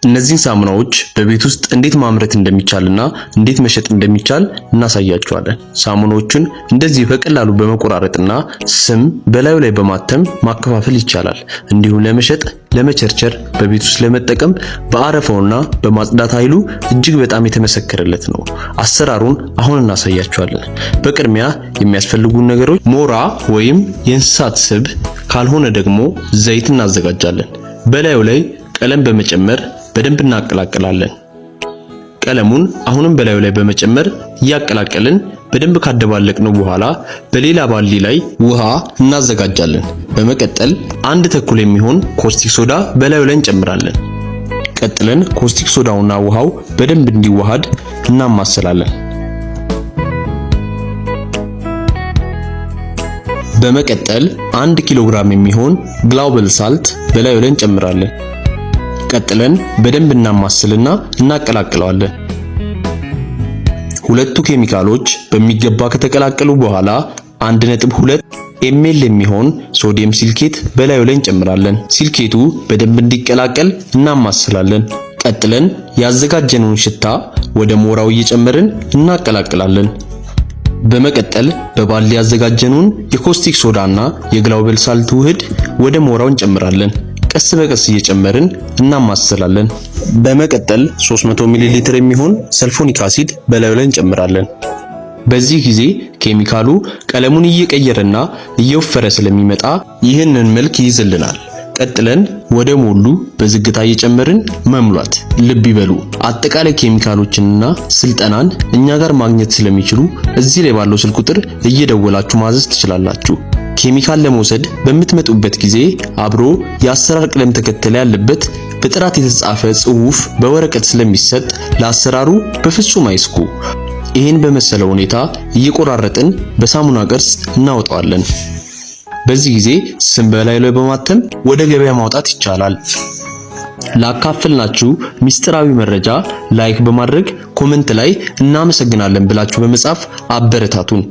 እነዚህን ሳሙናዎች በቤት ውስጥ እንዴት ማምረት እንደሚቻልና እንዴት መሸጥ እንደሚቻል እናሳያችኋለን። ሳሙናዎቹን እንደዚህ በቀላሉ በመቆራረጥና ስም በላዩ ላይ በማተም ማከፋፈል ይቻላል። እንዲሁም ለመሸጥ፣ ለመቸርቸር፣ በቤት ውስጥ ለመጠቀም በአረፋውና በማጽዳት ኃይሉ እጅግ በጣም የተመሰከረለት ነው። አሰራሩን አሁን እናሳያችኋለን። በቅድሚያ የሚያስፈልጉን ነገሮች ሞራ ወይም የእንስሳት ስብ ካልሆነ ደግሞ ዘይት እናዘጋጃለን። በላዩ ላይ ቀለም በመጨመር በደንብ እናቀላቅላለን። ቀለሙን አሁንም በላዩ ላይ በመጨመር እያቀላቀልን በደንብ ካደባለቅነው በኋላ በሌላ ባልዲ ላይ ውሃ እናዘጋጃለን። በመቀጠል 1 ተኩል የሚሆን ኮስቲክ ሶዳ በላዩ ላይ እንጨምራለን። ቀጥለን ኮስቲክ ሶዳውና ውሃው በደንብ እንዲዋሃድ እናማስላለን። በመቀጠል 1 ኪሎ ግራም የሚሆን ግላውበል ሳልት በላዩ ላይ እንጨምራለን። ቀጥለን በደንብ እናማስልና እናቀላቅለዋለን። ሁለቱ ኬሚካሎች በሚገባ ከተቀላቀሉ በኋላ 1.2 ml የሚሆን ሶዲየም ሲልኬት በላዩ ላይ እንጨምራለን። ሲልኬቱ በደንብ እንዲቀላቀል እናማስላለን። ቀጥለን ያዘጋጀነውን ሽታ ወደ ሞራው እየጨመርን እናቀላቅላለን። በመቀጠል በባልዲ ያዘጋጀነውን የኮስቲክ ሶዳና የግላውበል ሳልት ውህድ ወደ ሞራው እንጨምራለን። ቀስ በቀስ እየጨመርን እናማስላለን። በመቀጠል 300 ሚሊ ሊትር የሚሆን ሰልፎኒክ አሲድ በላዩ ላይ እንጨምራለን። በዚህ ጊዜ ኬሚካሉ ቀለሙን እየቀየረና እየወፈረ ስለሚመጣ ይህንን መልክ ይይዝልናል። ቀጥለን ወደ ሞሉ በዝግታ እየጨመርን መምሏት። ልብ ይበሉ፣ አጠቃላይ ኬሚካሎችንና ስልጠናን እኛ ጋር ማግኘት ስለሚችሉ እዚህ ላይ ባለው ስልክ ቁጥር እየደወላችሁ ማዘዝ ትችላላችሁ። ኬሚካል ለመውሰድ በምትመጡበት ጊዜ አብሮ የአሰራር ቅደም ተከተል ያለበት በጥራት የተጻፈ ጽሑፍ በወረቀት ስለሚሰጥ ለአሰራሩ በፍጹም አይስኩ። ይህን በመሰለ ሁኔታ እየቆራረጥን በሳሙና ቅርጽ እናወጣዋለን። በዚህ ጊዜ ስም በላዩ ላይ በማተም ወደ ገበያ ማውጣት ይቻላል። ላካፈልናችሁ ሚስጥራዊ መረጃ ላይክ በማድረግ ኮሜንት ላይ እናመሰግናለን ብላችሁ በመጻፍ አበረታቱን።